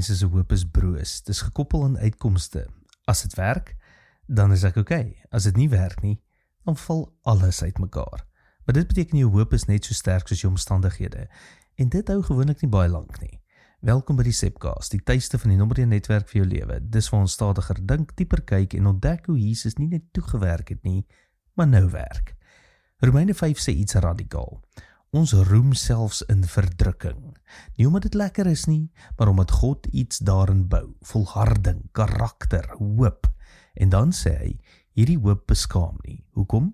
mense se hoop is broos. Dis gekoppel aan uitkomste. As dit werk, dan is ek okay. As dit nie werk nie, dan val alles uitmekaar. Maar dit beteken jou hoop is net so sterk soos jou omstandighede. En dit hou gewoonlik nie baie lank nie. Welkom by die Sepcast, die tuiste van die nommer 1 netwerk vir jou lewe. Dis waar ons stadiger dink, dieper kyk en ontdek hoe Jesus nie net toegewerk het nie, maar nou werk. Romeine 5 sê iets radikaal. Ons roem selfs in verdrukking. Nie omdat dit lekker is nie, maar omdat God iets daarin bou. Volharding, karakter, hoop. En dan sê hy, hierdie hoop beskaam nie. Hoekom?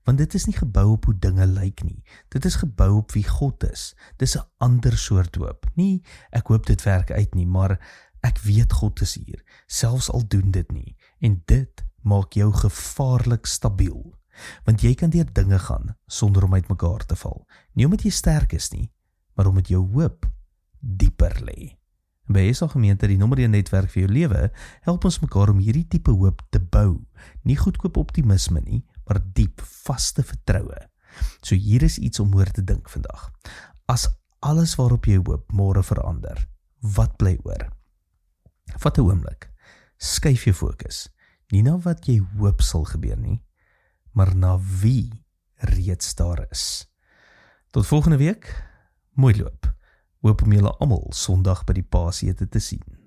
Want dit is nie gebou op hoe dinge lyk nie. Dit is gebou op wie God is. Dis 'n ander soort hoop. Nie, ek hoop dit werk uit nie, maar ek weet God is hier. Selfs al doen dit nie. En dit maak jou gevaarlik stabiel. Want jy kan deur dinge gaan, sonder om uitmekaar te val. Nie omdat jy sterk is nie, maar omdat jou hoop dieper lê. En by SA Gemeente, die nommer 1 netwerk vir jou lewe, help ons mekaar om hierdie tipe hoop te bou. Nie goedkoop optimisme nie, maar diep, vaste vertroue. So hier is iets om oor te dink vandag. As alles waarop jy hoop môre verander, wat bly oor? Vat 'n oomblik, skuif jou fokus, nie na wat jy hoop sal gebeur nie, maar na wie reeds daar is. Tot volgende week, mooi loop. Hoop om julle almal Sondag by die Paasete te sien.